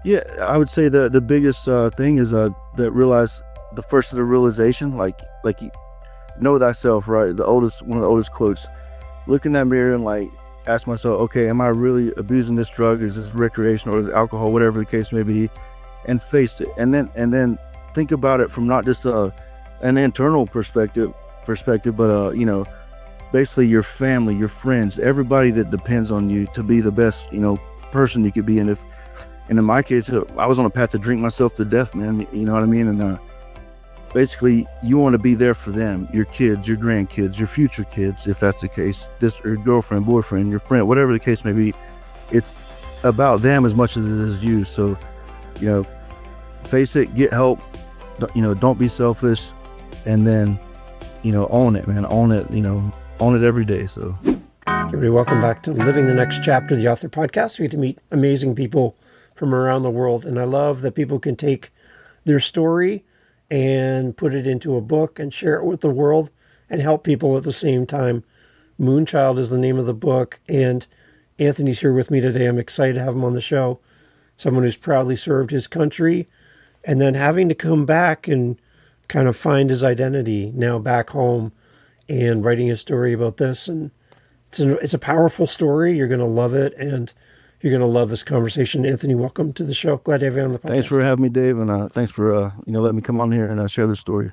Yeah, I would say the biggest thing is that realize the first is the realization, like you know thyself, right? One of the oldest quotes. Look in that mirror and like ask myself, okay, am I really abusing this drug? Is this recreational or is it alcohol, whatever the case may be, and face it, and then think about it from not just an internal perspective, but basically your family, your friends, everybody that depends on you to be the best person you could be. And in my case, I was on a path to drink myself to death, man. You know what I mean? And basically, you want to be there for them, your kids, your grandkids, your future kids, if that's the case. Your girlfriend, boyfriend, your friend, whatever the case may be. It's about them as much as it is you. So, face it, get help. Don't be selfish, and then, own it, man. Own it. Own it every day. So. Everybody, welcome back to Living the Next Chapter, the Author Podcast. We get to meet amazing people from around the world. And I love that people can take their story and put it into a book and share it with the world and help people at the same time. Moonchild is the name of the book. And Anthony's here with me today. I'm excited to have him on the show. Someone who's proudly served his country and then having to come back and kind of find his identity now back home and writing a story about this. And it's a powerful story. You're going to love it. And you're going to love this conversation. Anthony, welcome to the show. Glad to have you on the podcast. Thanks for having me, Dave, and thanks for letting me come on here and share the story.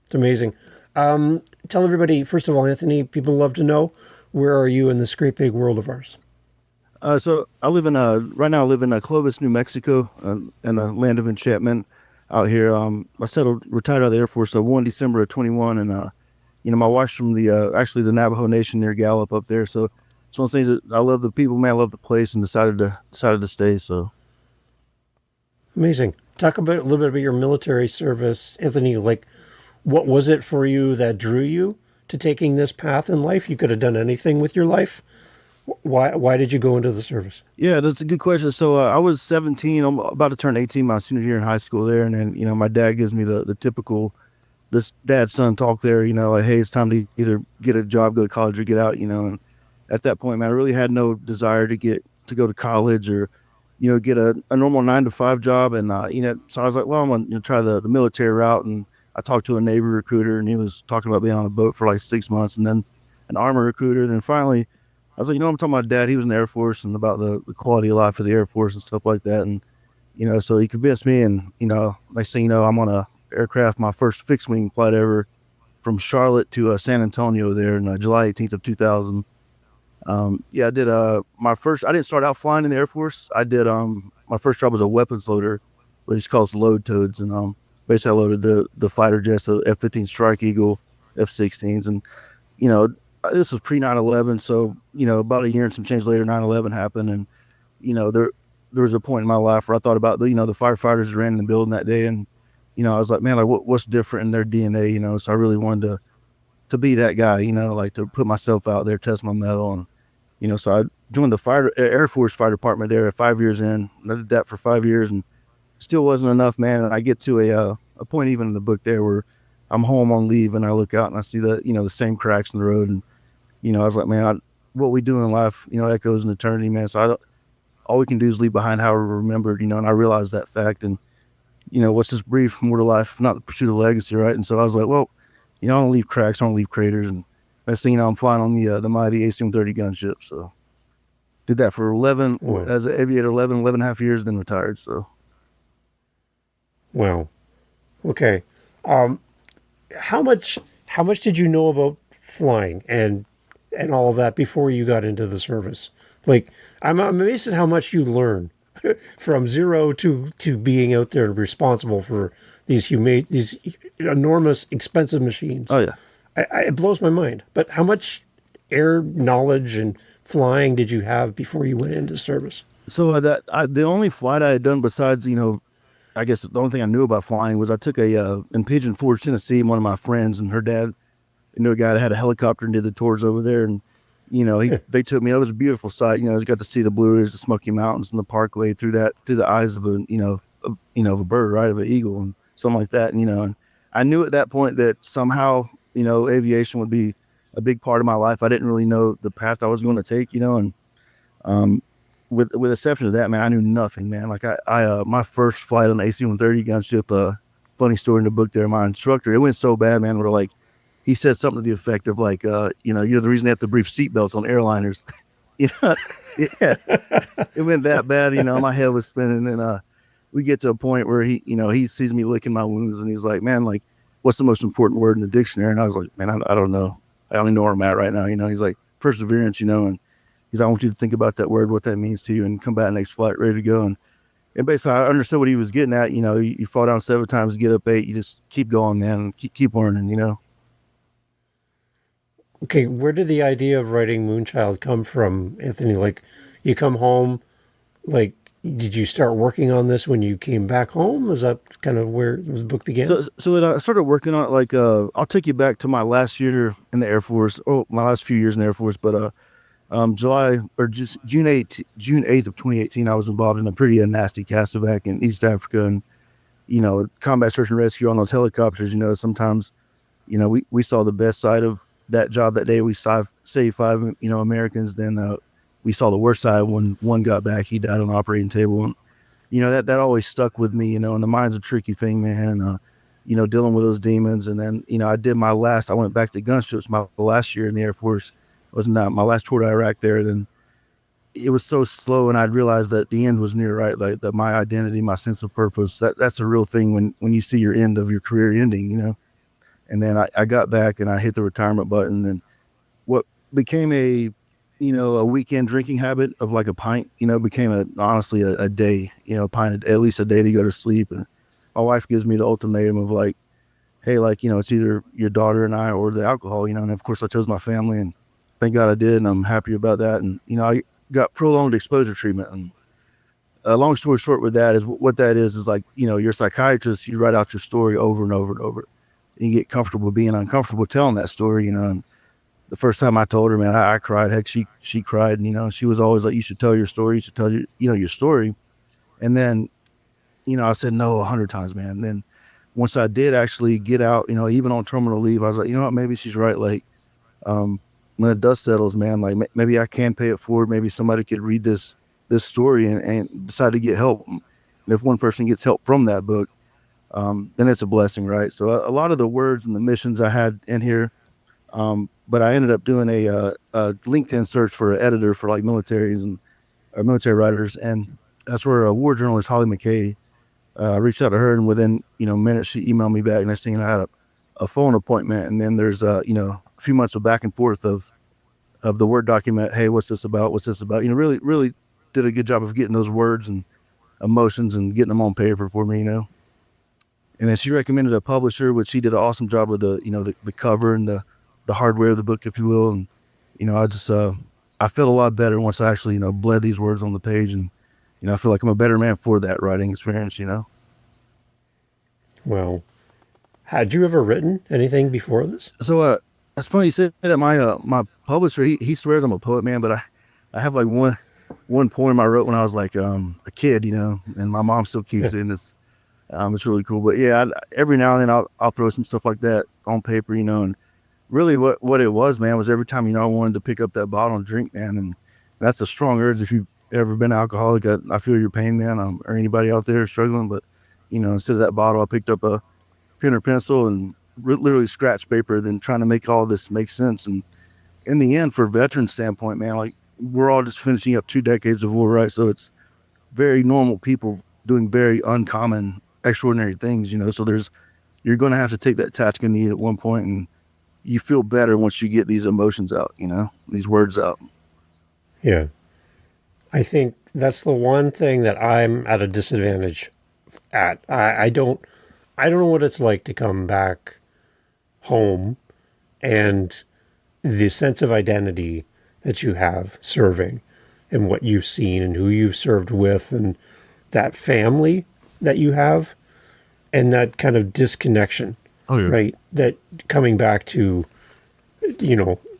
It's amazing. Tell everybody, first of all, Anthony, people love to know, where are you in this great big world of ours? So I live right now I live in Clovis, New Mexico, in a land of enchantment out here. I retired out of the Air Force 1 December of 21, and my wife's from actually the Navajo Nation near Gallup up there. So it's one of the things that I love the people, man. I love the place, and decided to stay. So amazing. Talk a little bit about your military service, Anthony. Like, what was it for you that drew you to taking this path in life? You could have done anything with your life. Why did you go into the service? Yeah, that's a good question. So I was 17. I'm about to turn 18 my senior year in high school there, and then my dad gives me the typical this dad-son talk there. Like, hey, it's time to either get a job, go to college, or get out. And at that point, man, I really had no desire to go to college or, get a normal 9-to-5 job. And, so I was like, well, I'm going to try the military route. And I talked to a Navy recruiter, and he was talking about being on a boat for like 6 months, and then an Army recruiter. And then finally, I was like, I'm talking about Dad. He was in the Air Force, and about the quality of life of the Air Force and stuff like that. And, so he convinced me, and, next thing you know, I'm on a aircraft, my first fixed wing flight ever, from Charlotte to San Antonio there in July 18th of 2000. I did I didn't start out flying in the Air Force. I did my first job was a weapons loader, what is called load toads, and basically I loaded the fighter jets, the F-15 Strike Eagle, F-16s, and this was pre 9/11, so about a year and some change later 9/11 happened, and there was a point in my life where I thought about the firefighters who ran in the building that day, and I was like, man, like what's different in their DNA, so I really wanted to be that guy, like to put myself out there, test my mettle. And so I joined the Air Force fire department there at 5 years in. I did that for 5 years and still wasn't enough, man. And I get to a point even in the book there where I'm home on leave and I look out and I see the same cracks in the road. And, I was like, man, what we do in life, echoes in eternity, man. So all we can do is leave behind how we're remembered, and I realized that fact. And, what's this brief mortal life, not the pursuit of legacy, right? And so I was like, well, I don't leave cracks, I don't leave craters. And next thing I'm flying on the mighty AC-130 gunship. So did that for 11, as an aviator, 11 and a half years, then retired. So. Wow. Okay. How much did you know about flying and all of that before you got into the service? Like, I'm amazed at how much you learn from zero to being out there and responsible for these enormous, expensive machines. Oh, yeah. It blows my mind. But how much air knowledge and flying did you have before you went into service? So the only flight I had done besides, I guess the only thing I knew about flying was I took in Pigeon Forge, Tennessee, one of my friends and her dad knew a guy that had a helicopter and did the tours over there. And, they took me. It was a beautiful sight. I got to see the Blue Ridge, the Smoky Mountains, and the Parkway through the eyes of a bird, right, of an eagle and something like that. And I knew at that point that somehow, aviation would be a big part of my life. I didn't really know the path I was going to take, and with exception of that, man, I knew nothing, man. Like my first flight on the AC-130 gunship, funny story in the book there, my instructor, it went so bad, man, where like, he said something to the effect of like, you're the reason they have to brief seatbelts on airliners. you know, yeah, it went that bad, my head was spinning. And, we get to a point where he sees me licking my wounds and he's like, man, like, what's the most important word in the dictionary? And I was like, man, I don't know. I only know where I'm at right now. He's like, perseverance, and he's like, I want you to think about that word, what that means to you, and come back next flight ready to go. And basically I understood what he was getting at. You fall down 7 times, get up 8, you just keep going, man, and keep learning. Okay, where did the idea of writing Moonchild come from, Anthony? Like, you come home, like, did you start working on this when you came back home? Is that kind of where the book began? So I started working on it, like, I'll take you back to my last year in the Air Force. Oh, my last few years in the Air Force. But July or just June 8th of 2018, I was involved in a pretty nasty casevac in East Africa, and combat search and rescue on those helicopters. Sometimes we saw the best side of that job that day. We saved 5 Americans. Then we saw the worst side when one got back. He died on the operating table, and that always stuck with me. And the mind's a tricky thing, man. And dealing with those demons. And then I went back to gunships my last year in the Air Force. It was not my last tour to Iraq there. Then it was so slow, and I'd realized that the end was near, right? Like, that my identity, my sense of purpose, that's a real thing when you see your end of your career ending. And then I got back and I hit the retirement button, and what became a weekend drinking habit of like a pint, became honestly a day, pint, at least a day to go to sleep. And my wife gives me the ultimatum of like, hey, like, it's either your daughter and I or the alcohol, and of course I chose my family, and thank God I did. And I'm happy about that. And, I got prolonged exposure treatment. And long story short with that is what that is like, you're a psychiatrist, you write out your story over and over and over. You get comfortable being uncomfortable telling that story, and the first time I told her, man, I cried. Heck, she cried. And, she was always like, you should tell your story. You should tell your story. And then, I said no 100 times, man. And then once I did actually get out, even on terminal leave, I was like, you know what, maybe she's right. Like, when the dust settles, man, like maybe I can pay it forward. Maybe somebody could read this story and decide to get help. And if one person gets help from that book, then it's a blessing, right? So a lot of the words and the missions I had in here, but I ended up doing a LinkedIn search for an editor for like militaries and military writers, and that's where a war journalist, Holly McKay, reached out to her, and within minutes she emailed me back. Next thing I had a phone appointment, and then there's a few months of back and forth of the Word document. Hey, what's this about? What's this about? Really did a good job of getting those words and emotions and getting them on paper for me. And then she recommended a publisher, which she did an awesome job with the cover and the hardware of the book, if you will. And, I just, I felt a lot better once I actually, bled these words on the page. And, I feel like I'm a better man for that writing experience, Well, had you ever written anything before this? So, it's funny you said that. My publisher, he swears I'm a poet, man, but I have like one poem I wrote when I was like, a kid, and my mom still keeps it in this. It's really cool. But yeah, every now and then I'll throw some stuff like that on paper, and really what it was, man, was every time, I wanted to pick up that bottle and drink, man. And that's a strong urge. If you've ever been alcoholic, I feel your pain, man, or anybody out there struggling. But, instead of that bottle, I picked up a pen or pencil and literally scratched paper, then trying to make all this make sense. And in the end, for a veteran standpoint, man, like, we're all just finishing up 2 decades of war, right? So it's very normal people doing very uncommon, extraordinary things, so you're going to have to take that tactical knee at one point, and you feel better once you get these emotions out, these words out. Yeah. I think that's the one thing that I'm at a disadvantage at. I don't know what it's like to come back home and the sense of identity that you have serving and what you've seen and who you've served with and that family that you have and that kind of disconnection, oh, yeah. Right? That coming back to,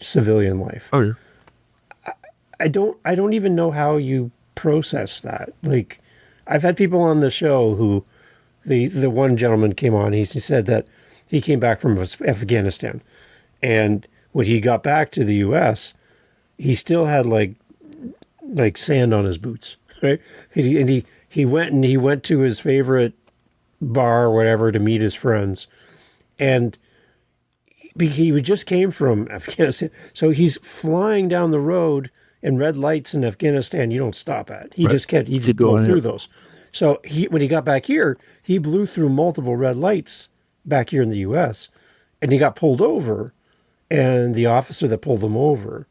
civilian life. Oh, yeah. I don't even know how you process that. Like, I've had people on the show who, the one gentleman came on, he said that he came back from Afghanistan, and when he got back to the U.S., he still had like like sand on his boots, right? He went to his favorite bar or whatever to meet his friends, and he just came from Afghanistan, so he's flying down the road, and red lights in Afghanistan you don't stop at. He Right. just can't. He just Keep blow going. through Yep. those. So when he got back here, he blew through multiple red lights back here in the U.S. and he got pulled over, and the officer that pulled him over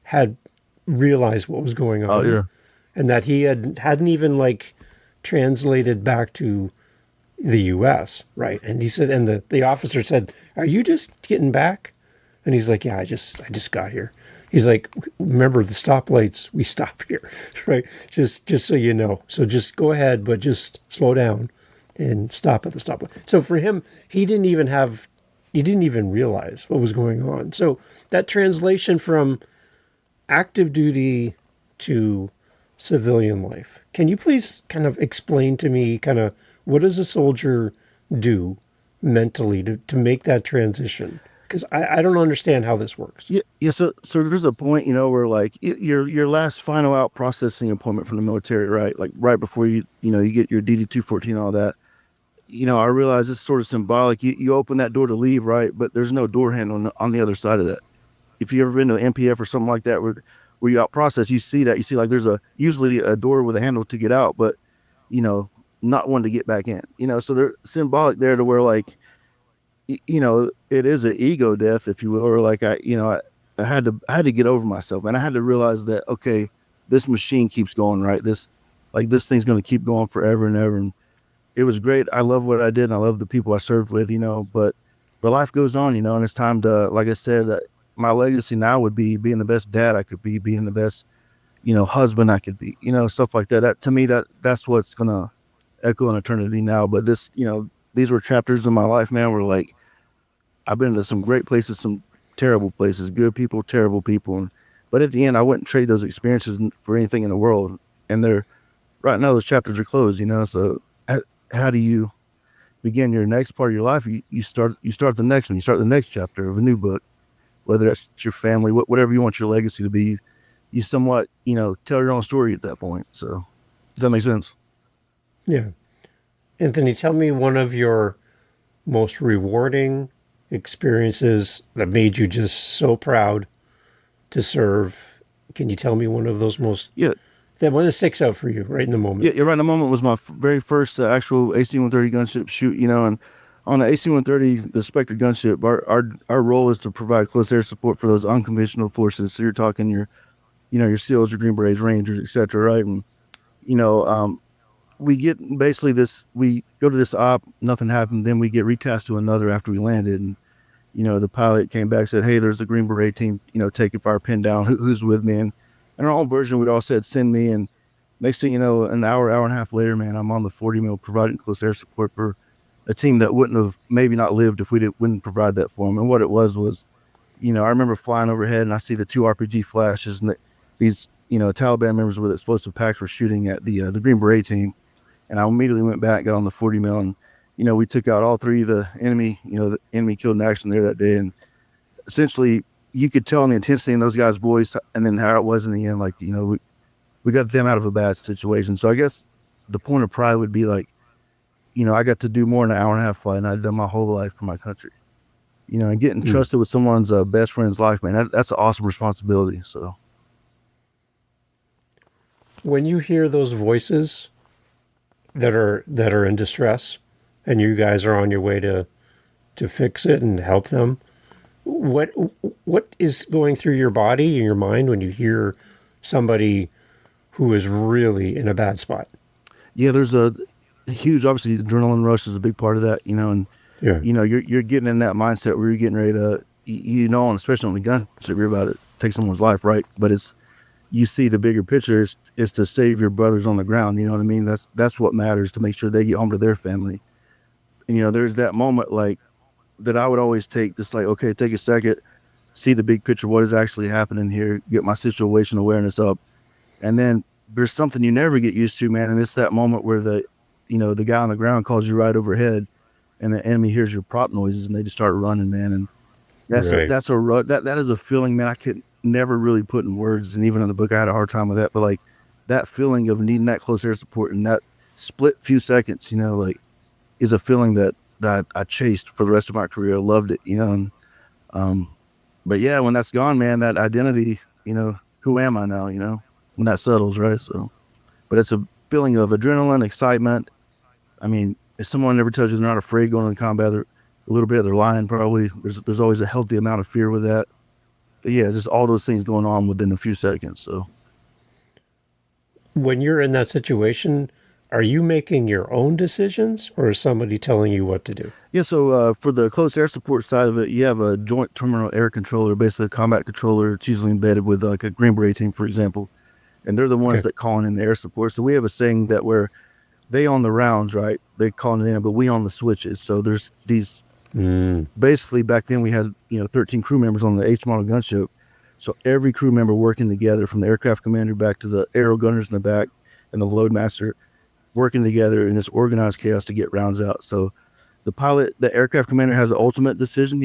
had realized what was going Oh on, yeah. and that he hadn't even like translated back to the U.S. right. And he said, and the officer said, "Are you just getting back?" And he's like, "Yeah, I just got here." He's like, "Remember the stoplights? We stop here, right? Just so you know. So just go ahead, but just slow down and stop at the stoplight." So for him, he didn't even realize what was going on. So that translation from active duty to civilian life. Can you please kind of explain to me kind of what does a soldier do mentally to make that transition? Because I don't understand how this works. Yeah, yeah. So there's a point, where like your last final out processing appointment from the military, right? Like right before you get your DD 214, all that. I realize it's sort of symbolic. You open that door to leave, right? But there's no door handle on the other side of that. If you ever been to an MPF or something like that, where you out process, you see that. You see like there's usually a door with a handle to get out, but you know, not one to get back in. So they're symbolic there to where like it is an ego death, if you will, or like I had to get over myself, and I had to realize that okay, this machine keeps going, right? This thing's going to keep going forever and ever. And it was great. I love what I did, and I love the people I served with, but life goes on, and it's time to, like I said, my legacy now would be being the best dad I could be, being the best, husband I could be, stuff like that. That to me, that's what's gonna echo in eternity now. But these were chapters in my life, man, where like I've been to some great places, some terrible places, good people, terrible people, but at the end, I wouldn't trade those experiences for anything in the world. And they're right now, those chapters are closed, So how do you begin your next part of your life? You start the next one. You start the next chapter of a new book, whether that's your family, whatever you want your legacy to be. You somewhat, tell your own story at that point. So does that make sense? Yeah. Anthony, tell me one of your most rewarding experiences that made you just so proud to serve. Can you tell me one of those Yeah. that one that sticks out for you right in the moment? Yeah, you're right. In the moment was my very first actual AC-130 gunship shoot. And on the AC-130, the Spectre gunship, our role is to provide close air support for those unconventional forces. So you're talking your SEALs, your Green Berets, Rangers, etc. Right? And you know, we get basically this. We go to this op, nothing happened. Then we get retasked to another after we landed, and the pilot came back, said, "Hey, there's the Green Beret team. Taking fire, pin down. Who's with me?" And in our own version, we all said, "Send me." And next thing you know, an hour and a half later, man, I'm on the 40 mil providing close air support for a team that wouldn't have maybe not lived if wouldn't provide that for them. And what it was, I remember flying overhead and I see the two RPG flashes, and these Taliban members with explosive packs were shooting at the Green Beret team. And I immediately went back, got on the 40 mil, and we took out all three of the enemy. The enemy killed in action there that day, and essentially you could tell in the intensity in those guys' voice, and then how it was in the end. Like we got them out of a bad situation. So I guess the point of pride would be like, I got to do more than an hour and a half flight, and I'd done my whole life for my country. And getting trusted with someone's best friend's life, man, that's an awesome responsibility. So When you hear those voices that are in distress, and you guys are on your way to fix it and help them, what is going through your body and your mind when you hear somebody who is really in a bad spot? yeah, there's a huge, obviously, adrenaline rush is a big part of that. And Yeah. you're getting in that mindset where you're getting ready to, and especially on the gun, so you're about to take someone's life, right? But you see the bigger picture is to save your brothers on the ground. You know what I mean? That's what matters, to make sure they get home to their family. And, there's that moment like that I would always take, just like, okay, take a second, see the big picture, what is actually happening here, get my situation awareness up. And then there's something you never get used to, man. And it's that moment where the guy on the ground calls you right overhead, and the enemy hears your prop noises and they just start running, man. And Right. that is a feeling, man. never really put in words. And even in the book, I had a hard time with that. But like that feeling of needing that close air support and that split few seconds, like is a feeling that I chased for the rest of my career. I loved it, and um, but yeah, when that's gone, man, that identity, who am I now, when that settles, right? So, but it's a feeling of adrenaline, excitement. I mean, if someone ever tells you they're not afraid going into combat, they're a little bit, they're lying probably. There's always a healthy amount of fear with that. But yeah, just all those things going on within a few seconds. So When you're in that situation, are you making your own decisions or is somebody telling you what to do? yeah, so for the close air support side of it, you have a joint terminal air controller, basically a combat controller. It's usually embedded with like a Green Beret team, for example, and they're the ones Okay. that call in the air support. So we have a saying that where they on the rounds, right? They calling it in, but we on the switches. So there's these. Basically, back then we had 13 crew members on the H model gunship. So every crew member working together, from the aircraft commander back to the aero gunners in the back and the load master, working together in this organized chaos to get rounds out. So the pilot, the aircraft commander, has the ultimate decision,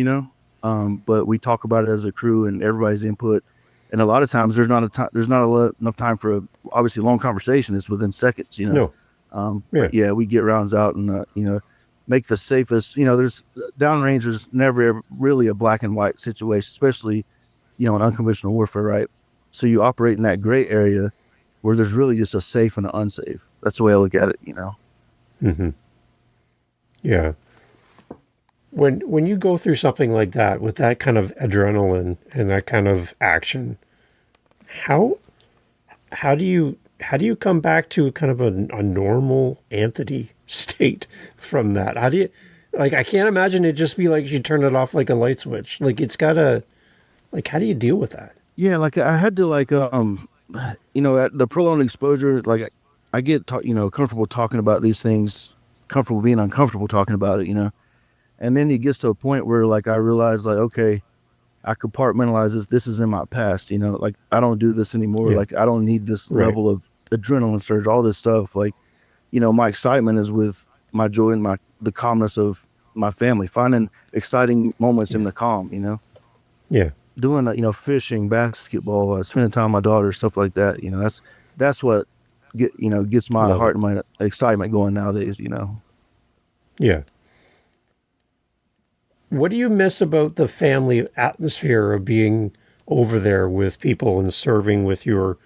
but we talk about it as a crew and everybody's input. And a lot of times there's not enough time for obviously a long conversation. It's within seconds, No. Yeah. But yeah, we get rounds out and make the safest. There's downrange is never ever really a black and white situation, especially in unconventional warfare, right? So you operate in that gray area where there's really just a safe and an unsafe. That's the way I look at it. Mm-hmm. Yeah. When you go through something like that with that kind of adrenaline and that kind of action, how do you come back to kind of a normal Anthony state from that? How do you, like, I can't imagine it just be like you turn it off like a light switch. Like it's gotta, like, how do you deal with that? Yeah, like I had to at the prolonged exposure, like I get comfortable talking about these things, comfortable being uncomfortable talking about it, and then it gets to a point where like I realize like, okay, I compartmentalize this. This is in my past, like I don't do this anymore. Yeah. Like I don't need this Right. level of adrenaline surge, all this stuff. Like, my excitement is with my joy and the calmness of my family, finding exciting moments in the calm, Yeah. doing, fishing, basketball, spending time with my daughter, stuff like that. That's what gets my Love heart it. and my excitement going nowadays, Yeah. What do you miss about the family atmosphere of being over there with people and serving with your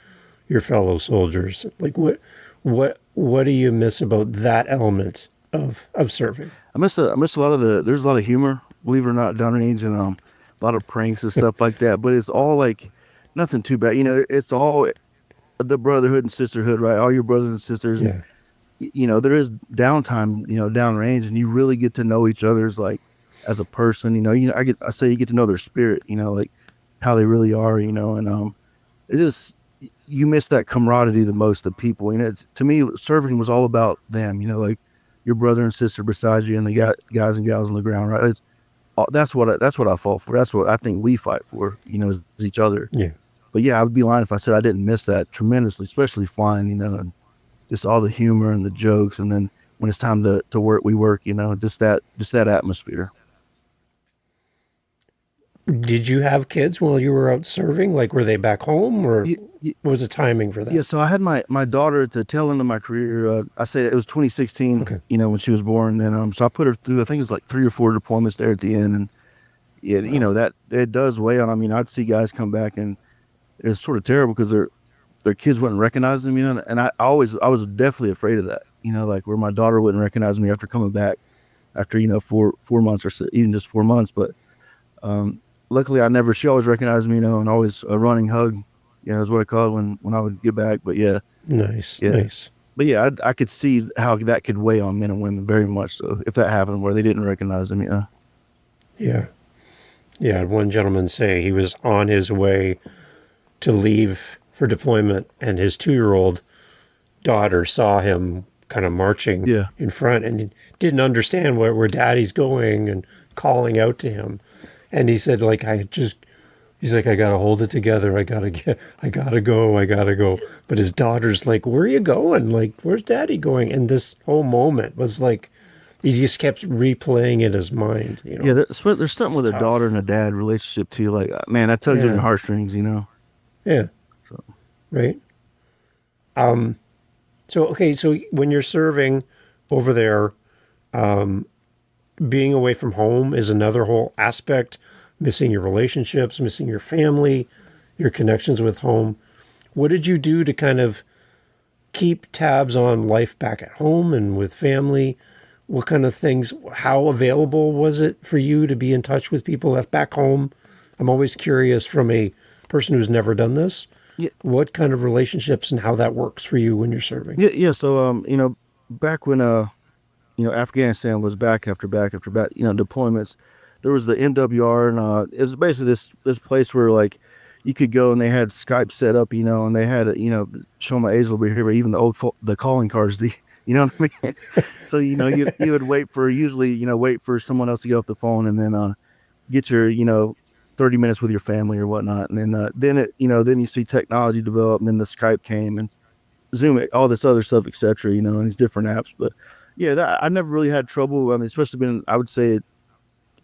fellow soldiers? Like what do you miss about that element of serving? I miss a lot of there's a lot of humor, believe it or not, downrange, and a lot of pranks and stuff like that. But it's all like nothing too bad. It's all the brotherhood and sisterhood, right? All your brothers and sisters. Yeah. And, there is downtime, downrange, and you really get to know each other's like as a person. I say you get to know their spirit, like how they really are, and it is, you miss that camaraderie the most of people. To me, serving was all about them, like your brother and sister beside you and the guys and gals on the ground, right? That's what I fought for. That's what I think we fight for, is each other. Yeah. But yeah, I would be lying if I said I didn't miss that tremendously, especially flying, and just all the humor and the jokes. And then when it's time to work, we work, just that atmosphere. Did you have kids while you were out serving? Like, were they back home, or Y- y- what was the timing for that? Yeah, so I had my daughter at the tail end of my career. I say it was 2016, Okay. When she was born. And so I put her through, I think it was like 3 or 4 deployments there at the end. And yeah, that it does weigh on. I mean, I'd see guys come back and it's sort of terrible because their kids wouldn't recognize them, and I was definitely afraid of that, like where my daughter wouldn't recognize me after coming back after, 4 months or so, even just 4 months. But luckily she always recognized me, and always a running hug, is what I call it when I would get back. But yeah. Nice. Yeah. Nice. But yeah, I could see how that could weigh on men and women very much so if that happened where they didn't recognize them. Yeah. Yeah. Yeah. I had one gentleman say he was on his way to leave for deployment, and his 2-year-old daughter saw him kind of marching Yeah. in front and didn't understand where daddy's going and calling out to him. And he said, like, he's like, I got to hold it together. I got to go. But his daughter's like, where are you going? Like, where's daddy going? And this whole moment was like, he just kept replaying it in his mind. Yeah, there's something It's with a tough. daughter and a dad relationship too. Like, man, that tugs on your Yeah, heartstrings, you know. yeah, So right. So okay, so when you're serving over there, being away from home is another whole aspect. Missing your relationships, missing your family, your connections with home. What did you do to kind of keep tabs on life back at home and with family? What kind of things, how available was it for you to be in touch with people at back home? I'm always curious from a person who's never done this, yeah, what kind of relationships and how that works for you when you're serving. yeah. So back when Afghanistan was back after back, deployments. There was the MWR, and it was basically this place where like you could go and they had Skype set up, and they had show my age will be here, but even the calling cards, you know what I mean. So you would wait for someone else to get off the phone, and then get your 30 minutes with your family or whatnot, and then you see technology develop, and then the Skype came and Zoom, all this other stuff, etc. And these different apps, but yeah, I never really had trouble. I mean, especially when I would say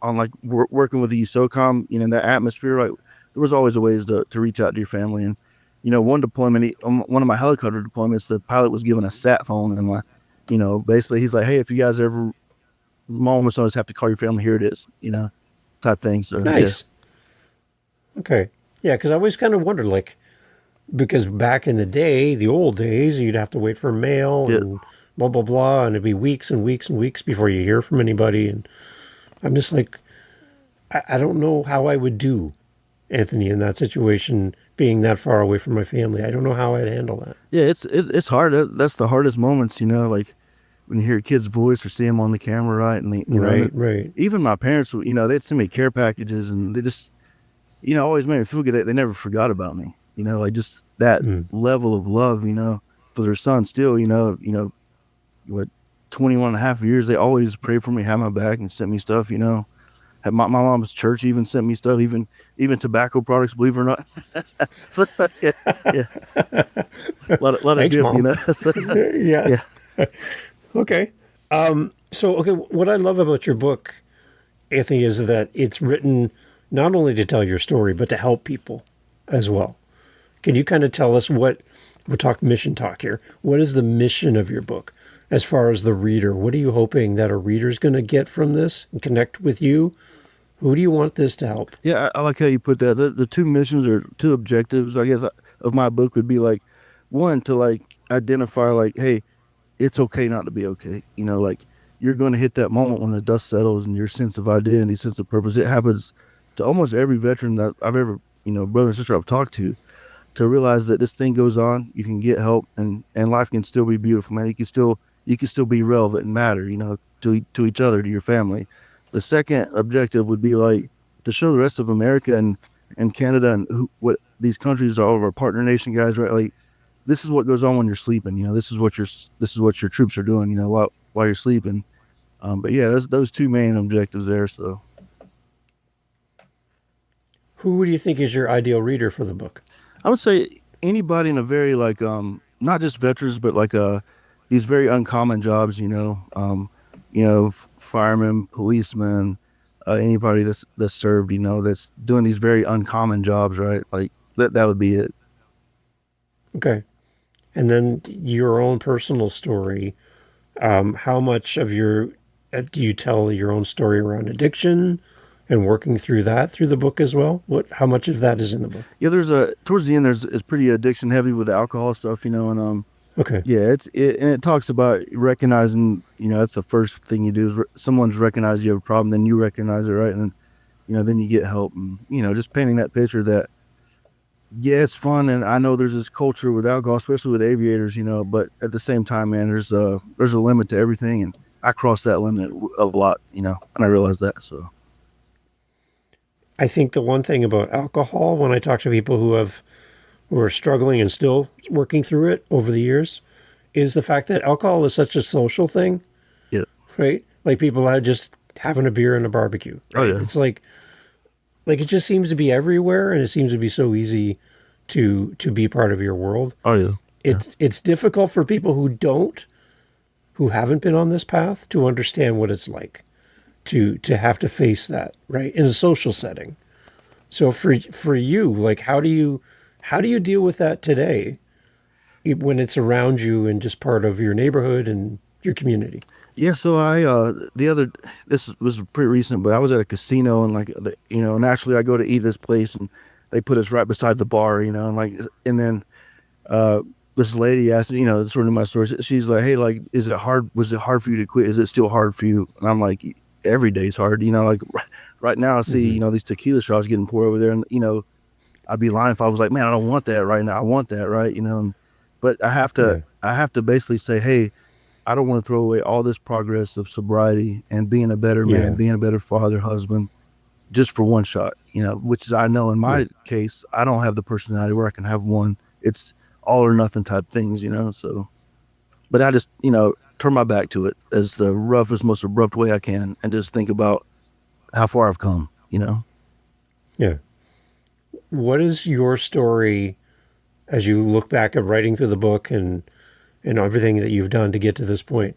on like working with the USOCOM, that atmosphere, like there was always a ways to reach out to your family. And one deployment, on one of my helicopter deployments, the pilot was given a sat phone, and like, basically he's like, hey, if you guys ever moments notice have to call your family, here it is, type thing. So yeah, Nice. Okay. Yeah, because I always kind of wondered, like, because back in the day, the old days, you'd have to wait for mail yeah, and blah, blah, blah, and it'd be weeks and weeks and weeks before you hear from anybody. And I'm just like, I don't know how I would do, Anthony, in that situation, being that far away from my family. I don't know how I'd handle that. yeah. It's hard. That's the hardest moments, like when you hear a kid's voice or see him on the camera, right? And Right, right. even my parents, they'd send me care packages, and they just always made me feel good that they never forgot about me. Like just that Mm. level of love, for their son still, what, 21 and a half years, they always prayed for me, had my back, and sent me stuff, Had my mom's church even sent me stuff, even tobacco products, believe it or not. So, yeah, yeah. Lot of Thanks, dip, Mom. So, Yeah. yeah. Okay. Okay, what I love about your book, Anthony, is that it's written not only to tell your story, but to help people as well. Can you kind of tell us we'll talk mission talk here. What is the mission of your book as far as the reader? What are you hoping that a reader's going to get from this and connect with you? Who do you want this to help? Yeah, I like how you put that. The two missions or two objectives, I guess, of my book would be like, one, to like identify like, hey, it's okay not to be okay. Like you're going to hit that moment when the dust settles and your sense of identity, sense of purpose. It happens to almost every veteran that I've ever, brother and sister I've talked to realize that this thing goes on, you can get help, and life can still be beautiful, man. You can still be relevant and matter, to each other, to your family. The second objective would be like to show the rest of America and Canada and what these countries are, all of our partner nation guys, right? Like this is what goes on when you're sleeping. This is what your troops are doing. While you're sleeping. But yeah, those two main objectives there. So Who do you think is your ideal reader for the book? I would say anybody in a very like not just veterans, but like these very uncommon jobs. Firemen, policemen, anybody that's served. That's doing these very uncommon jobs, right? Like that would be it. Okay. And then your own personal story. How much of do you tell your own story around addiction and working through that through the book as well? How much of that is in the book? Yeah, towards the end it's pretty addiction heavy with the alcohol stuff, and Okay. yeah, and it talks about recognizing, that's the first thing you do is someone's recognized you have a problem, then you recognize it, right? And then you get help, and just painting that picture that yeah, it's fun, and I know there's this culture with alcohol, especially with aviators, but at the same time, man, there's a limit to everything, and I cross that limit a lot, and I realize that. So I think the one thing about alcohol, when I talk to people who are struggling and still working through it over the years, is the fact that alcohol is such a social thing, yeah, right? Like people are just having a beer and a barbecue. Right? oh yeah, It's like it just seems to be everywhere, and it seems to be so easy to be part of your world. oh yeah, It's difficult for people who who haven't been on this path to understand what it's like to have to face that, right, in a social setting. So for you, like, how do you deal with that today when it's around you and just part of your neighborhood and your community? Yeah, so this was pretty recent, but I was at a casino and and actually I go to eat this place and they put us right beside the bar, and then uh, this lady asked, sort of my story. She's like, "Hey, like, is it hard? Was it hard for you to quit? Is it still hard for you?" And I'm like, "Every day's hard, like right now I see, Mm-hmm. these tequila shots getting poured over there, and I'd be lying if I was like, man, I don't want that right now. I want that, right? But Yeah. I have to basically say, hey, I don't want to throw away all this progress of sobriety and being a better man, Yeah. being a better father, husband, just for one shot, which is, I know in Yeah. my case, I don't have the personality where I can have one. It's all or nothing type things, so, but I just, turn my back to it as the roughest, most abrupt way I can and just think about how far I've come. Yeah. What is your story as you look back at writing through the book and everything that you've done to get to this point?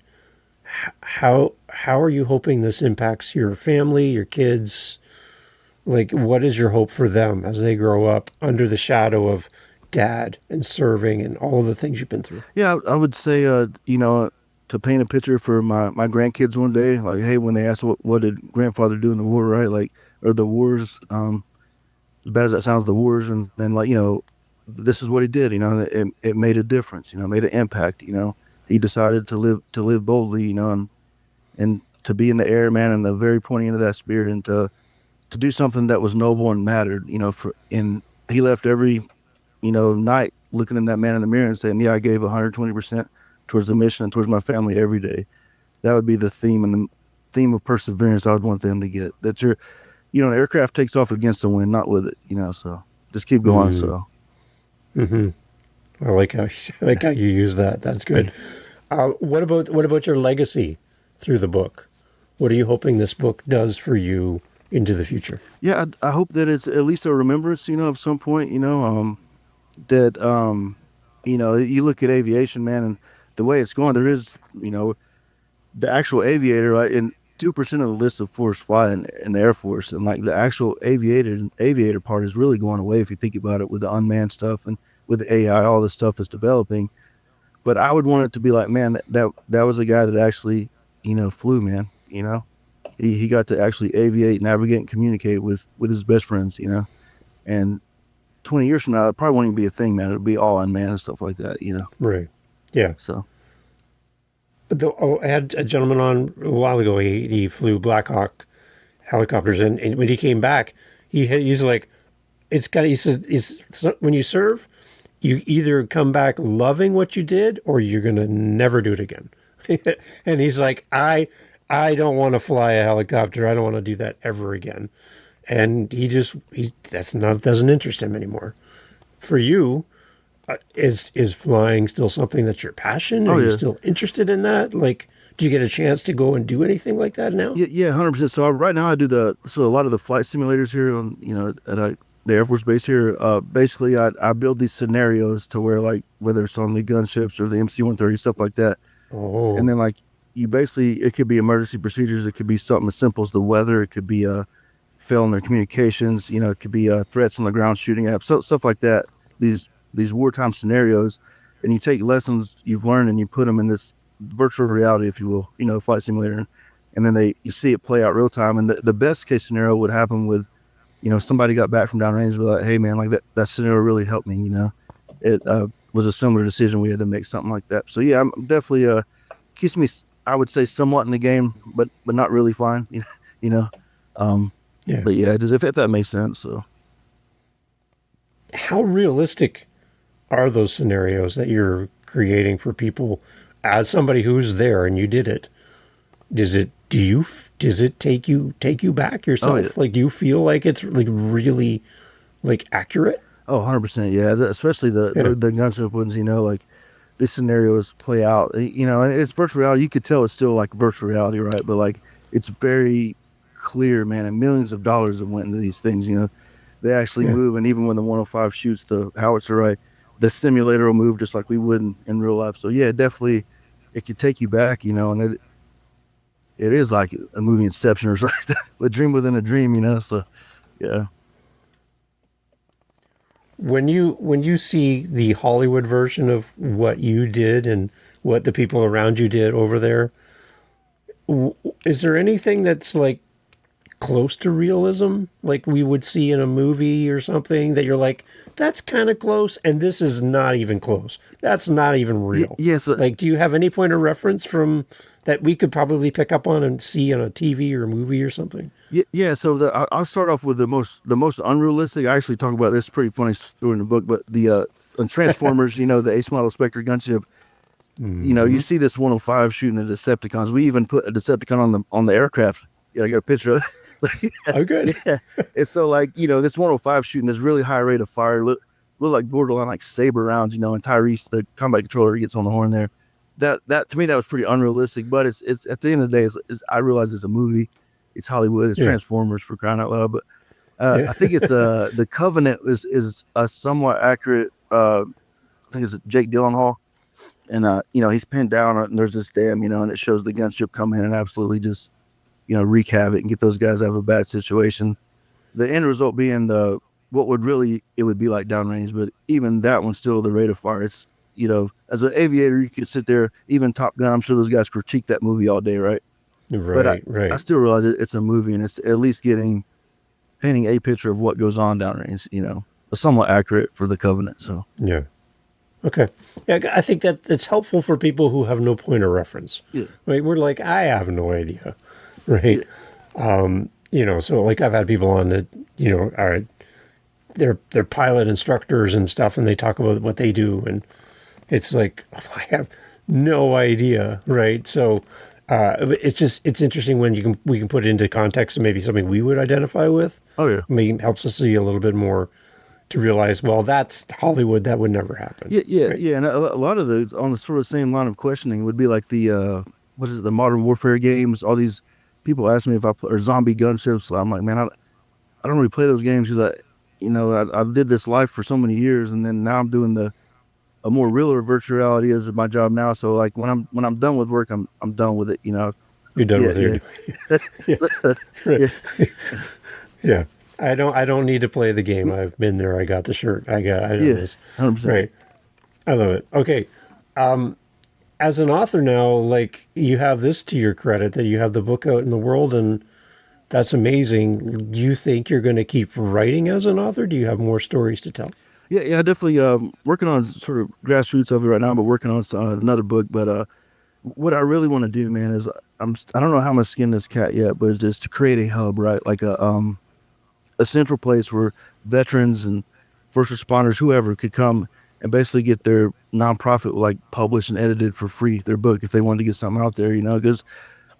How are you hoping this impacts your family, your kids? Like, what is your hope for them as they grow up under the shadow of dad and serving and all of the things you've been through? Yeah, I would say, to paint a picture for my grandkids one day, like, hey, when they ask what did grandfather do in the war, right? Like, or the wars, as bad as that sounds, the wars, and then this is what he did, it made a difference, made an impact, he decided to live boldly, and to be in the air, man, and the very pointy end of that spear, and to do something that was noble and mattered, and he left every night looking in that man in the mirror and saying, yeah, I gave 120% towards the mission and towards my family every day. That would be the theme, and the theme of perseverance I would want them to get. That an aircraft takes off against the wind, not with it, so just keep going. Mm. So, Hmm. I like how I like how you use that. That's good. What about your legacy through the book? What are you hoping this book does for you into the future? yeah, I hope that it's at least a remembrance, of some point, that, you look at aviation, man, and the way it's going, there is, the actual aviator, right? And 2% of the list of force fly in the Air Force, and like the actual aviator part is really going away if you think about it with the unmanned stuff and with the AI, all this stuff is developing. But I would want it to be like, man, that was a guy that actually, flew, man. He got to actually aviate, navigate, and communicate with his best friends. And 20 years from now, it probably won't even be a thing, man. It'll be all unmanned and stuff like that. Right. Yeah. So, I had a gentleman on a while ago. He flew Black Hawk helicopters, and when he came back, he's like, it's got. He said, when you serve, you either come back loving what you did, or you're gonna never do it again. And he's like, I don't want to fly a helicopter. I don't want to do that ever again. And he doesn't interest him anymore. For you, is flying still something that's your passion? oh Are you yeah, still interested in that? Like, do you get a chance to go and do anything like that now? yeah, yeah, 100%. So right now I do so a lot of the flight simulators here on at the Air Force Base here. Basically, I build these scenarios to where, like, whether it's on the gunships or the MC-130, stuff like that, and Oh, then, like, you basically, it could be emergency procedures, it could be something as simple as the weather, it could be failing their communications, it could be threats on the ground, shooting apps, stuff like that. These wartime scenarios, and you take lessons you've learned and you put them in this virtual reality, if you will, flight simulator, and then you see it play out real time. And the best case scenario would happen with, somebody got back from downrange and be like, hey man, like that scenario really helped me. It was a similar decision we had to make, something like that. So yeah, I'm definitely keeps me, I would say, somewhat in the game, but not really flying. you know. Um, yeah. but yeah, if that makes sense. So How realistic are those scenarios that you're creating for people as somebody who's there and you did it? Does it take you back oh yeah, yourself? Like, do you feel like it's like really like accurate? oh 100%, yeah. Especially Yeah. the gunship ones. Like these scenarios play out. And it's virtual reality. You could tell it's still like virtual reality, right? But like it's very clear, man. And millions of dollars have went into these things. They actually Yeah. move, and even when the 105 shoots the howitzer, right, the simulator will move just like we would in real life. So yeah, definitely, it could take you back, and it is like a movie Inception or something, a dream within a dream. So yeah. When you see the Hollywood version of what you did and what the people around you did over there, is there anything that's like close to realism, like we would see in a movie or something that you're like, that's kind of close, and this is not even close. That's not even real. Yes. Like, do you have any point of reference from that we could probably pick up on and see on a TV or a movie or something? Yeah. So I'll start off with the most unrealistic. I actually talk about this pretty funny story in the book, but the on Transformers, the Ace Model Spectre gunship. You see this 105 shooting the Decepticons. We even put a Decepticon on the aircraft. Yeah, I got a picture of it. Oh, good. Yeah. And so this 105 shooting this really high rate of fire, look like borderline like saber rounds, and Tyrese, the combat controller, gets on the horn there. That to me, that was pretty unrealistic, but it's at the end of the day, I realize it's a movie. It's Hollywood. It's Transformers, for crying out loud. But I think it's the Covenant is a somewhat accurate. I think it's Jake Gyllenhaal, and he's pinned down, and there's this dam, and it shows the gunship come in and absolutely just wreak havoc and get those guys out of a bad situation. The end result being what would really it would be like downrange, but even that one still the rate of fire. It's as an aviator, you could sit there, even Top Gun. I'm sure those guys critique that movie all day, right? Right, but I still realize it's a movie, and it's at least painting a picture of what goes on downrange. Somewhat accurate for the Covenant. So yeah. Okay. Yeah, I think that it's helpful for people who have no point of reference. Yeah. Right. We're like, I have no idea. Right. Yeah. So like I've had people on that, are they're pilot instructors and stuff, and they talk about what they do, and it's like, I have no idea. Right. So it's interesting when we can put it into context and maybe something we would identify with. Oh yeah. Maybe helps us see a little bit more to realize, well, that's Hollywood. That would never happen. Yeah. Right? Yeah. And a lot of those on the sort of same line of questioning would be like the the Modern Warfare games. All these people ask me if I play or zombie gunships. So I'm like, man, I don't really play those games because I did this life for so many years, and then now I'm doing a more realer virtual reality as my job now. So like when I'm done with work, I'm done with it. You're done with it. Yeah. Yeah. I don't need to play the game. I've been there. I got the shirt. I know this. 100%. Right. I love it. Okay. As an author now, like you have this to your credit that you have the book out in the world, and that's amazing. Do you think you're going to keep writing as an author? Do you have more stories to tell? Yeah, definitely. Working on sort of grassroots of it right now, but working on another book. But what I really want to do, man, is I don't know how I'm gonna skin this cat yet, but it's just to create a hub, right? Like a central place where veterans and first responders, whoever, could come and basically get their nonprofit like published and edited for free, their book, if they wanted to get something out there, because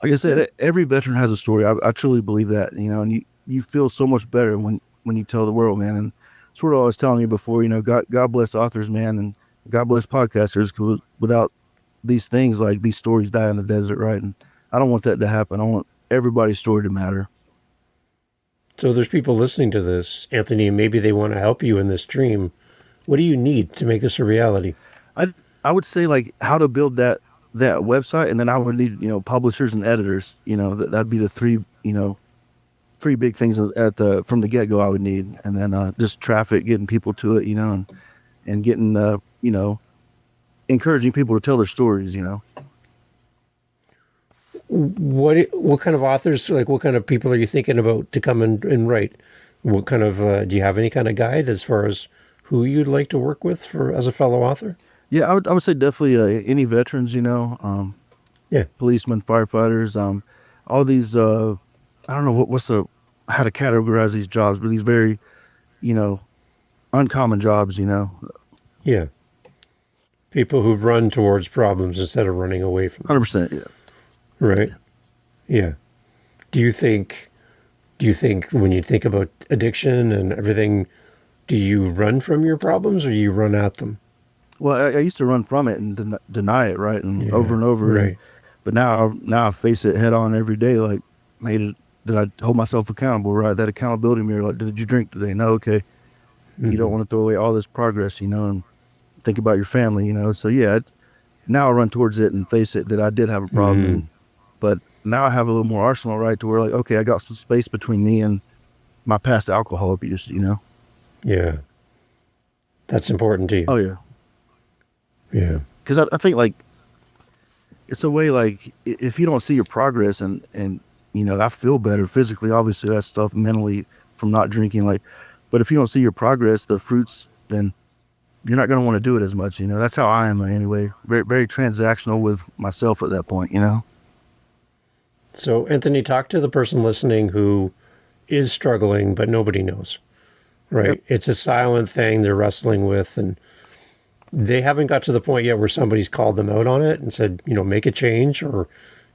like I said, every veteran has a story. I truly believe that, and you feel so much better when you tell the world, man. And sort of what I was telling you before, God bless authors, man, and God bless podcasters, because without these things, like these stories die in the desert, right? And I don't want that to happen. I want everybody's story to matter. So there's people listening to this, Anthony, and maybe they want to help you in this dream. What do you need to make this a reality? I would say like how to build that website, and then I would need publishers and editors. That'd be the three big things from the get go I would need, and then just traffic, getting people to it, and getting encouraging people to tell their stories. What kind of authors, like what kind of people are you thinking about to come and write? What kind of do you have any kind of guide as far as who you'd like to work with as a fellow author? Yeah, I would say definitely any veterans, policemen, firefighters, all these. I don't know how to categorize these jobs, but these very, uncommon jobs, Yeah. People who run towards problems instead of running away from them. 100%. Yeah. Right. Yeah. Do you think when you think about addiction and everything, do you run from your problems or do you run at them? Well, I used to run from it and deny it, right, and over and over. Right. But now I face it head on every day. Like, did I hold myself accountable, right? That accountability mirror. Like, did you drink today? No, okay. You don't want to throw away all this progress, and think about your family, So yeah, now I run towards it and face it that I did have a problem. Mm-hmm. And, but now I have a little more arsenal, right? To where like, okay, I got some space between me and my past alcohol abuse, Yeah. That's important to you. Oh yeah. Yeah. Cause I think like, it's a way like if you don't see your progress and I feel better physically, obviously that stuff mentally from not drinking, like, but if you don't see your progress, the fruits, then you're not going to want to do it as much. That's how I am anyway. Very, very transactional with myself at that point. So, Anthony, talk to the person listening who is struggling, but nobody knows, Yep. right? It's a silent thing they're wrestling with, and they haven't got to the point yet where somebody's called them out on it and said, make a change, or,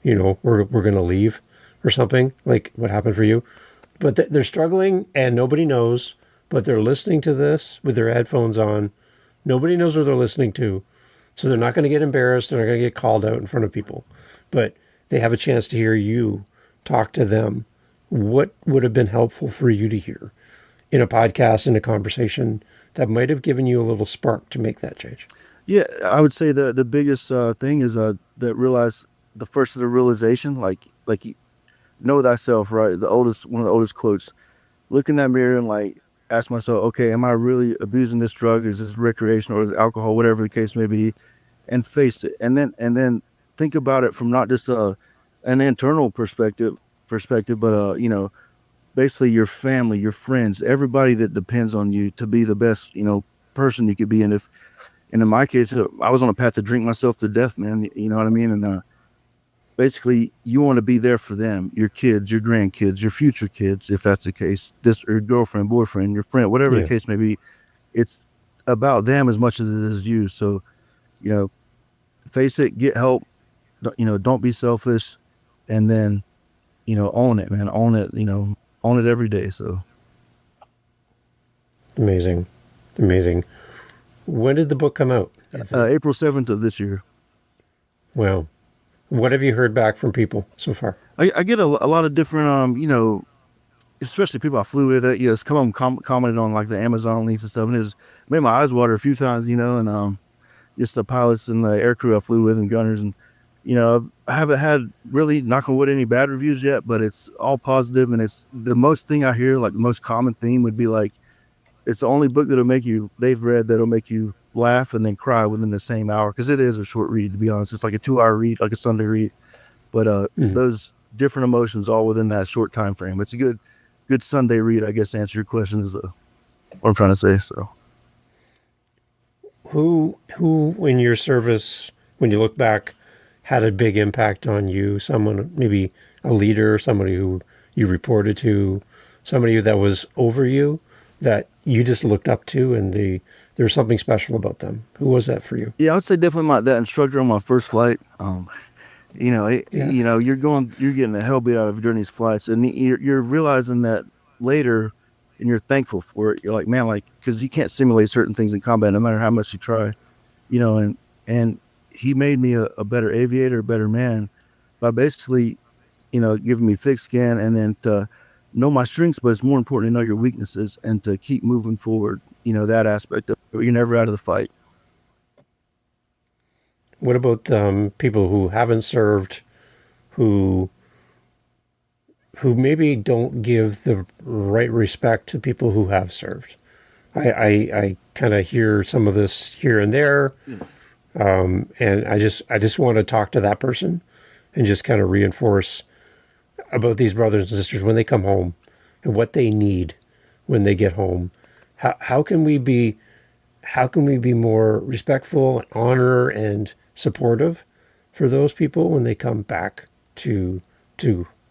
we're going to leave or something like what happened for you. But they're struggling and nobody knows, but they're listening to this with their headphones on. Nobody knows what they're listening to. So they're not going to get embarrassed. They're not going to get called out in front of people, but they have a chance to hear you talk to them. What would have been helpful for you to hear in a podcast, in a conversation that might have given you a little spark to make that change? Yeah, I would say the biggest thing is that realize the first of the realization, like know thyself, right? One of the oldest quotes. Look in that mirror and like ask myself, okay, am I really abusing this drug? Is this recreational or is it alcohol, whatever the case may be, and face it, and then think about it from not just an internal perspective, but basically your family, your friends, everybody that depends on you to be the best person you could be. And in my case, I was on a path to drink myself to death, man. You know what I mean? And basically, you want to be there for them, your kids, your grandkids, your future kids, if that's the case. This or your girlfriend, boyfriend, your friend, whatever the Yeah. case may be. It's about them as much as it is you. So, you know, face it, get help. Don't be selfish, and then own it, man. Own it. Own it every day. So Amazing. Amazing. When did the book come out, Anthony? April 7th of this year. Wow. What have you heard back from people so far? I get a lot of different especially people I flew with, it's come on commented on like the Amazon links and stuff, and it's made my eyes water a few times, and just the pilots and the air crew I flew with and gunners, and I haven't had really, knock on wood, any bad reviews yet, but it's all positive, and it's the most thing I hear, like the most common theme would be like, it's the only book they've read that'll make you laugh and then cry within the same hour, because it is a short read, to be honest. It's like a 2-hour read, like a Sunday read, but those different emotions all within that short time frame. It's a good Sunday read, I guess, to answer your question, is what I'm trying to say. So Who in your service, when you look back, had a big impact on you? Someone, maybe a leader, somebody who you reported to, somebody that was over you that you just looked up to, and there was something special about them. Who was that for you? yeah, I would say definitely that instructor on my first flight. Yeah. You're getting the hell beat out of you during these flights, and you're realizing that later, and you're thankful for it. You're like, man, like, because you can't simulate certain things in combat, no matter how much you try, and he made me a better aviator, a better man, by basically, giving me thick skin, and then to know my strengths, but it's more important to know your weaknesses and to keep moving forward. That aspect of it. You're never out of the fight. What about people who haven't served, who maybe don't give the right respect to people who have served? I kind of hear some of this here and there, and I just want to talk to that person and just kind of reinforce about these brothers and sisters when they come home and what they need when they get home. How can we be more respectful and honor and supportive for those people when they come back to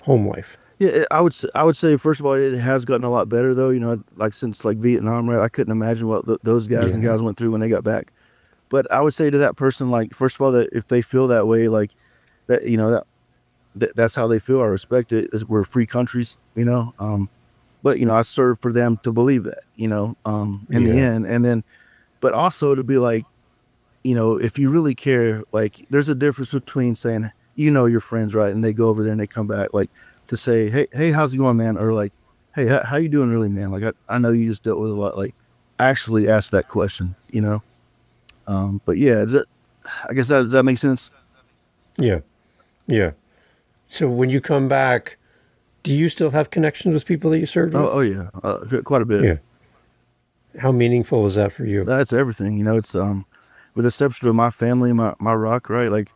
home life? Yeah, I would say first of all, it has gotten a lot better though. Like since like Vietnam, right? I couldn't imagine what those guys and Yeah. gals went through when they got back. But I would say to that person, like, first of all, that if they feel that way, like that, that's how they feel. I respect it. We're free countries, but I serve for them to believe that, in the Yeah. end, and then, but also to be like, if you really care, like, there's a difference between saying, your friends, right, and they go over there and they come back, like, to say, hey, how's it going, man, or like, hey, how you doing, really, man? Like, I know you just dealt with a lot. Like, actually ask that question, But yeah, I guess that does that make sense? Yeah. Yeah. So when you come back, do you still have connections with people that you served with? Oh yeah, quite a bit. Yeah. How meaningful is that for you? That's everything. It's with the exception of my family, my rock, right? Like,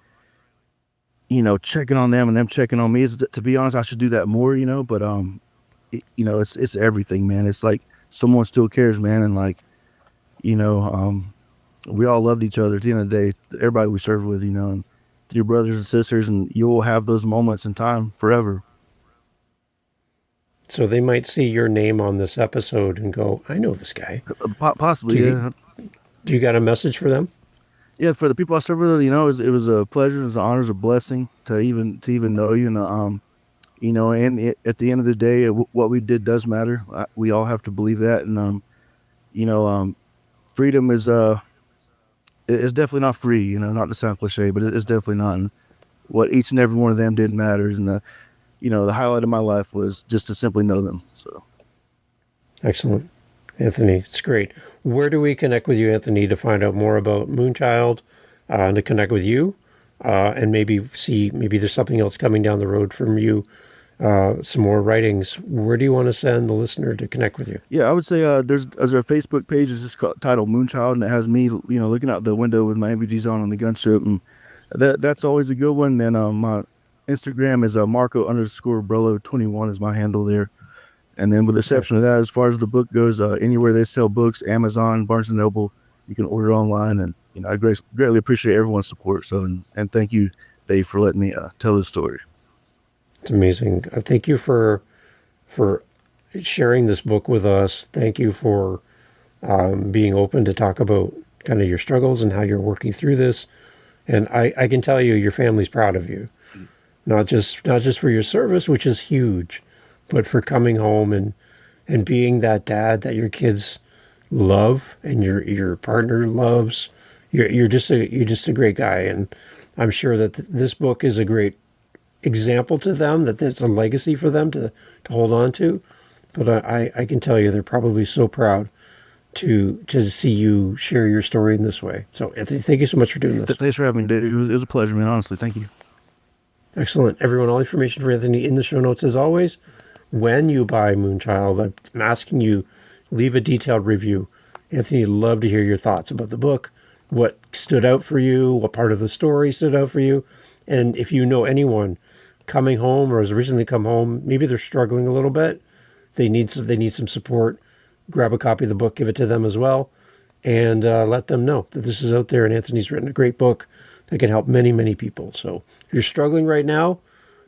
checking on them and them checking on me. To be honest, I should do that more. But it's everything, man. It's like someone still cares, man, and like, you know, we all loved each other at the end of the day. Everybody we served with, and your brothers and sisters, and you'll have those moments in time forever. So they might see your name on this episode and go, I know this guy. Possibly, yeah. Do you got a message for them? Yeah, for the people I served with, it was a pleasure, it was an honor, it was a blessing to even know you, and at the end of the day, what we did does matter. We all have to believe that, and freedom is it's definitely not free, not to sound cliche, but it's definitely not. And what each and every one of them did matters, and the highlight of my life was just to simply know them. So, excellent. Anthony, it's great. Where do we connect with you, Anthony, to find out more about Moonchild, and to connect with you, and maybe there's something else coming down the road from you, some more writings? Where do you want to send the listener to connect with you? Yeah, I would say there's a Facebook page is just titled Moonchild, and it has me, looking out the window with my MVGs on the gun strip, and that's always a good one. Then my Instagram is Marco_Brello21 is my handle there. And then with the exception of that, as far as the book goes, anywhere they sell books, Amazon, Barnes & Noble, you can order online. And, I greatly appreciate everyone's support. So, and thank you, Dave, for letting me tell this story. It's amazing. Thank you for sharing this book with us. Thank you for being open to talk about kind of your struggles and how you're working through this. And I can tell you, your family's proud of you, not just for your service, which is huge, but for coming home and being that dad that your kids love and your partner loves. You're just a great guy, and I'm sure that this book is a great example to them, that there's a legacy for them to hold on to. But I can tell you, they're probably so proud to see you share your story in this way. So, Anthony, thank you so much for doing this. Thanks for having me, Dave. It was a pleasure, man. Honestly, thank you. Excellent. Everyone, all information for Anthony in the show notes as always. When you buy Moonchild, I'm asking you, leave a detailed review. Anthony, I'd love to hear your thoughts about the book, what stood out for you, what part of the story stood out for you. And if you know anyone coming home or has recently come home, maybe they're struggling a little bit, they need some support, grab a copy of the book, give it to them as well, and let them know that this is out there. And Anthony's written a great book that can help many, many people. So if you're struggling right now,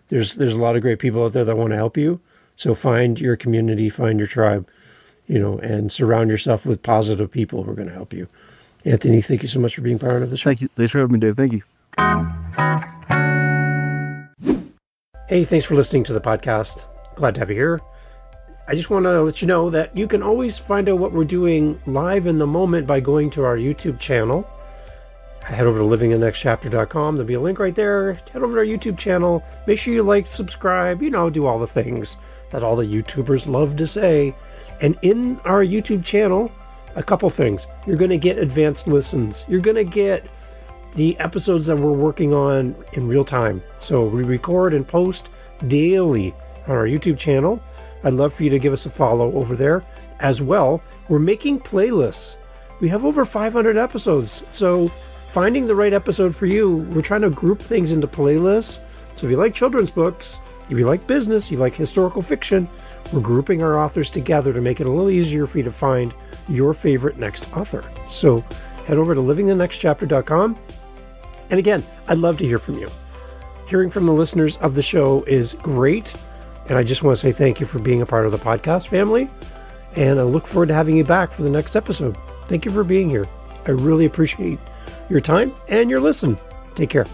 there's a lot of great people out there that want to help you. So find your community, find your tribe, and surround yourself with positive people who are going to help you. Anthony, thank you so much for being part of the show. Thank you. Thanks for having me, Dave. Thank you. Hey, thanks for listening to the podcast. Glad to have you here. I just want to let you know that you can always find out what we're doing live in the moment by going to our YouTube channel. Head over to livingthenextchapter.com. There'll be a link right there. Head over to our YouTube channel. Make sure you like, subscribe, do all the things that all the YouTubers love to say. And in our YouTube channel, a couple things. You're going to get advanced listens. You're going to get the episodes that we're working on in real time. So we record and post daily on our YouTube channel. I'd love for you to give us a follow over there. As well, we're making playlists. We have over 500 episodes. So finding the right episode for you, we're trying to group things into playlists. So if you like children's books, if you like business, you like historical fiction, we're grouping our authors together to make it a little easier for you to find your favorite next author. So head over to livingthenextchapter.com. And again, I'd love to hear from you. Hearing from the listeners of the show is great. And I just want to say thank you for being a part of the podcast family. And I look forward to having you back for the next episode. Thank you for being here. I really appreciate your time and your listen. Take care.